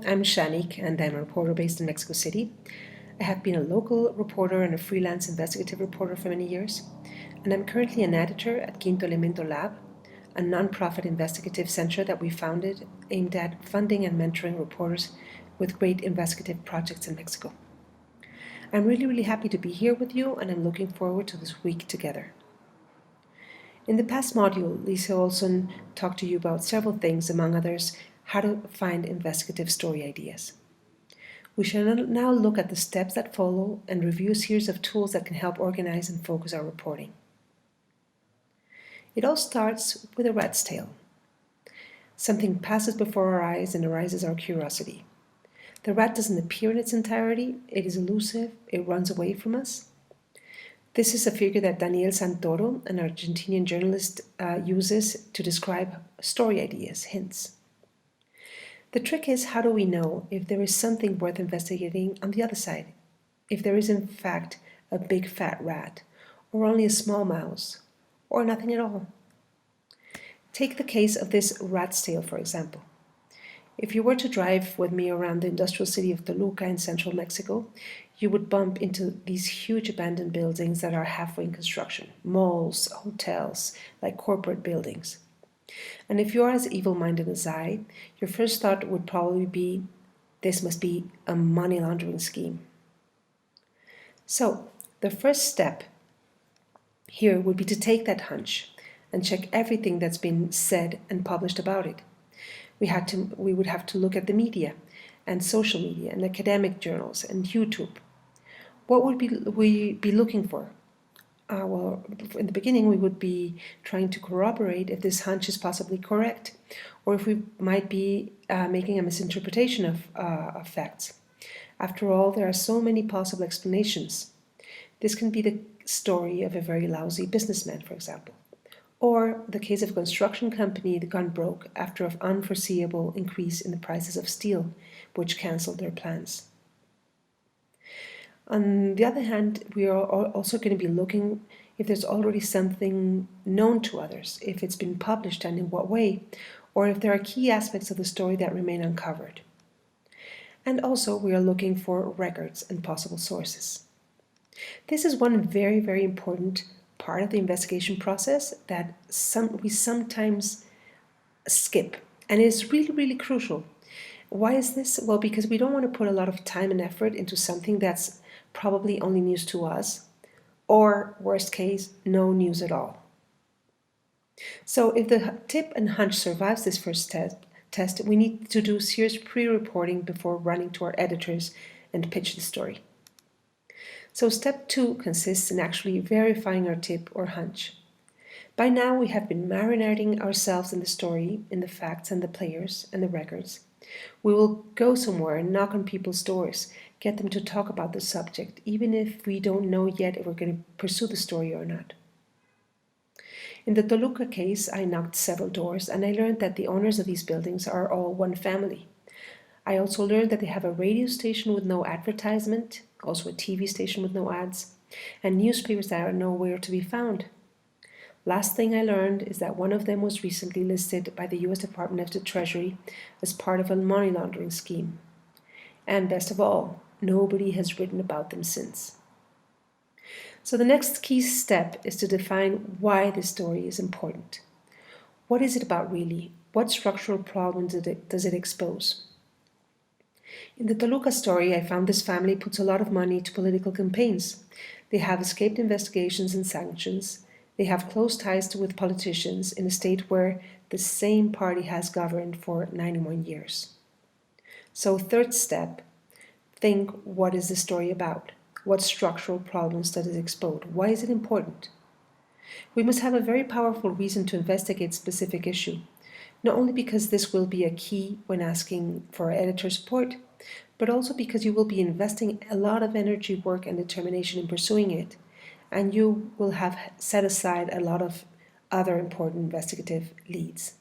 I'm Shanik, and I'm a reporter based in Mexico City. I have been a local reporter and a freelance investigative reporter for many years, and I'm currently an editor at Quinto Elemento Lab, a nonprofit investigative center that we founded aimed at funding and mentoring reporters with great investigative projects in Mexico. I'm really happy to be here with you, and I'm looking forward to this week together. In the past module, Lisa Olson talked to you about several things, among others, how to find investigative story ideas. We shall now look at the steps that follow and review a series of tools that can help organize and focus our reporting. It all starts with a rat's tail. Something passes before our eyes and arouses our curiosity. The rat doesn't appear in its entirety, it is elusive, it runs away from us. This is a figure that Daniel Santoro, an Argentinian journalist, uses to describe story ideas, hints. The trick is, how do we know if there is something worth investigating on the other side? If there is in fact a big fat rat, or only a small mouse, or nothing at all? Take the case of this rat's tail, for example. If you were to drive with me around the industrial city of Toluca in central Mexico, you would bump into these huge abandoned buildings that are halfway in construction, malls, hotels, like corporate buildings. And if you're as evil-minded as I, your first thought would probably be, this must be a money laundering scheme. So, the first step here would be to take that hunch and check everything that's been said and published about it. We would have to look at the media and social media and academic journals and YouTube. What would we be looking for? Well, in the beginning, we would be trying to corroborate if this hunch is possibly correct, or if we might be making a misinterpretation of facts. After all, there are so many possible explanations. This can be the story of a very lousy businessman, for example, or the case of a construction company that gone broke after an unforeseeable increase in the prices of steel, which cancelled their plans. On the other hand, we are also going to be looking if there's already something known to others, if it's been published and in what way, or if there are key aspects of the story that remain uncovered. And also, we are looking for records and possible sources. This is one very important part of the investigation process that we sometimes skip, and it's really crucial. Why is this? Well, because we don't want to put a lot of time and effort into something that's probably only news to us, or worst case, no news at all. So if the tip and hunch survives this first test, we need to do serious pre-reporting before running to our editors and pitch the story. So step 2 consists in actually verifying our tip or hunch. By now we have been marinating ourselves in the story, in the facts and the players and the records. We will go somewhere and knock on people's doors, get them to talk about the subject, even if we don't know yet if we're going to pursue the story or not. In the Toluca case, I knocked several doors, and I learned that the owners of these buildings are all one family. I also learned that they have a radio station with no advertisement, also a TV station with no ads, and newspapers that are nowhere to be found. Last thing I learned is that one of them was recently listed by the US Department of the Treasury as part of a money laundering scheme. And best of all, nobody has written about them since. So the next key step is to define why this story is important. What is it about really? What structural problems does it expose? In the Toluca story, I found this family puts a lot of money to political campaigns. They have escaped investigations and sanctions. They have close ties with politicians in a state where the same party has governed for 91 years. So third step, think, what is the story about? What structural problems does it expose? Why is it important? We must have a very powerful reason to investigate a specific issue, not only because this will be a key when asking for editor support, but also because you will be investing a lot of energy, work, and determination in pursuing it, and you will have set aside a lot of other important investigative leads.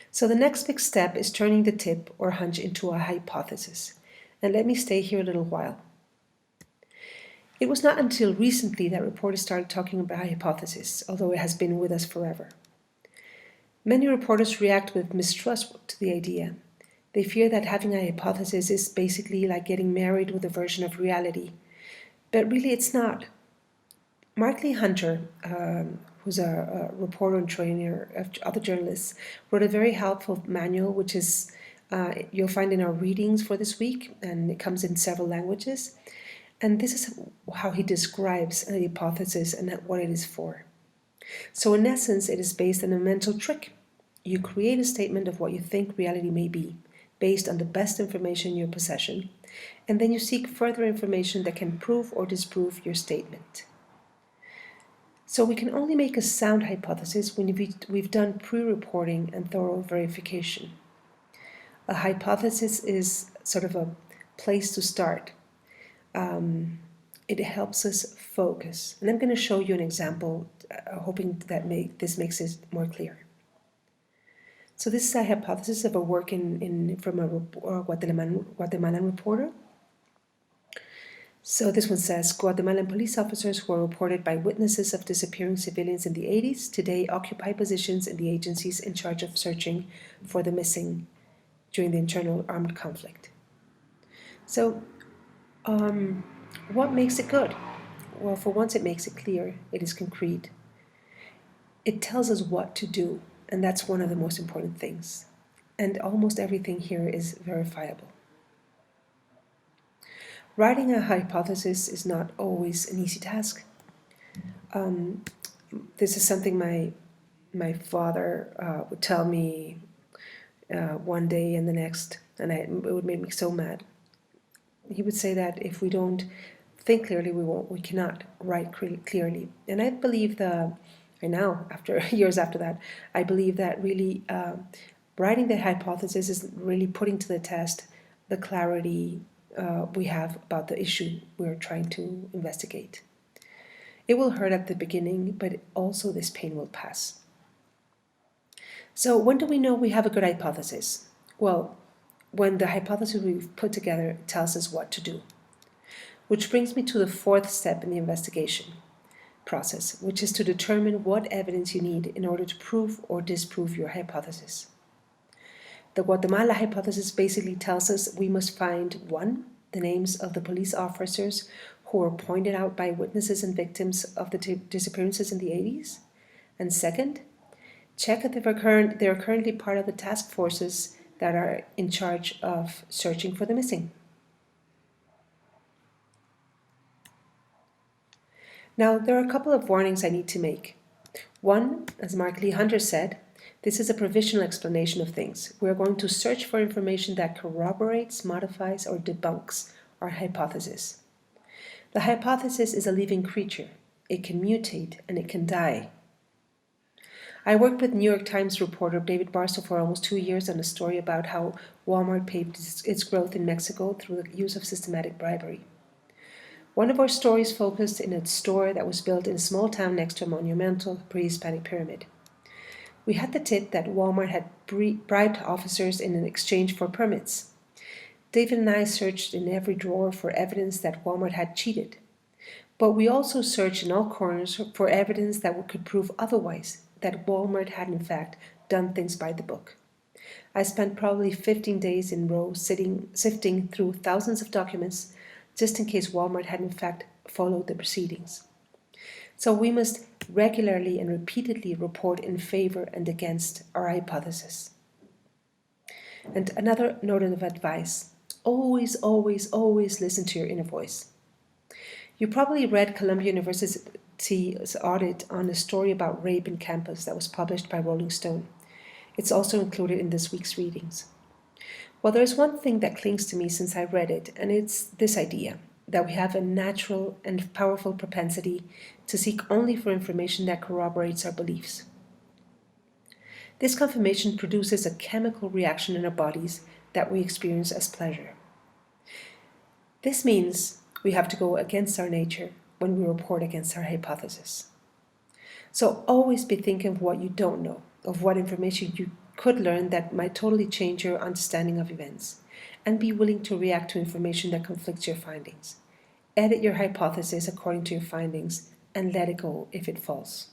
So the next big step is turning the tip or hunch into a hypothesis. And let me stay here a little while. It was not until recently that reporters started talking about hypothesis, although it has been with us forever. Many reporters react with mistrust to the idea. They fear that having a hypothesis is basically like getting married with a version of reality, but really it's not. Mark Lee Hunter, who's a reporter and trainer of other journalists, wrote a very helpful manual, which is you'll find in our readings for this week, and it comes in several languages. And this is how he describes a hypothesis and what it is for. So in essence, it is based on a mental trick. You create a statement of what you think reality may be, based on the best information in your possession, and then you seek further information that can prove or disprove your statement. So we can only make a sound hypothesis when we've done pre-reporting and thorough verification. A hypothesis is sort of a place to start. It helps us focus. And I'm going to show you an example, hoping that this makes it more clear. So this is a hypothesis of a work from a Guatemalan reporter. So this one says, Guatemalan police officers who are reported by witnesses of disappearing civilians in the 80s today occupy positions in the agencies in charge of searching for the missing during the internal armed conflict. So what makes it good? Well, for once it makes it clear, it is concrete. It tells us what to do, and that's one of the most important things. And almost everything here is verifiable. Writing a hypothesis is not always an easy task. This is something my father would tell me one day and the next, and it would make me so mad. He would say that if we don't think clearly, we cannot write clearly. And I believe now, after years after that, I believe that really writing the hypothesis is really putting to the test the clarity we have about the issue we're trying to investigate. It will hurt at the beginning, but also this pain will pass. So when do we know we have a good hypothesis? Well, when the hypothesis we've put together tells us what to do. Which brings me to the fourth step in the investigation process, which is to determine what evidence you need in order to prove or disprove your hypothesis. The Guatemala hypothesis basically tells us we must find 1. The names of the police officers who were pointed out by witnesses and victims of the disappearances in the 80s, and 2nd, check if they are currently part of the task forces that are in charge of searching for the missing. Now, there are a couple of warnings I need to make. 1, as Mark Lee Hunter said, this is a provisional explanation of things. We are going to search for information that corroborates, modifies, or debunks our hypothesis. The hypothesis is a living creature. It can mutate and it can die. I worked with New York Times reporter David Barstow for almost 2 years on a story about how Walmart paved its growth in Mexico through the use of systematic bribery. One of our stories focused in a store that was built in a small town next to a monumental pre-Hispanic pyramid. We had the tip that Walmart had bribed officers in exchange for permits. David and I searched in every drawer for evidence that Walmart had cheated. But we also searched in all corners for evidence that could prove otherwise, that Walmart had in fact done things by the book. I spent probably 15 days in row sifting through thousands of documents just in case Walmart had in fact followed the proceedings. So we must regularly and repeatedly report in favor and against our hypothesis. And another note of advice, always, always, always listen to your inner voice. You probably read Columbia University's audit on a story about rape in campus that was published by Rolling Stone. It's also included in this week's readings. Well, there's one thing that clings to me since I read it, and it's this idea that we have a natural and powerful propensity to seek only for information that corroborates our beliefs. This confirmation produces a chemical reaction in our bodies that we experience as pleasure. This means we have to go against our nature when we report against our hypothesis. So always be thinking of what you don't know, of what information you could learn that might totally change your understanding of events, and be willing to react to information that conflicts your findings. Edit your hypothesis according to your findings and let it go if it falls.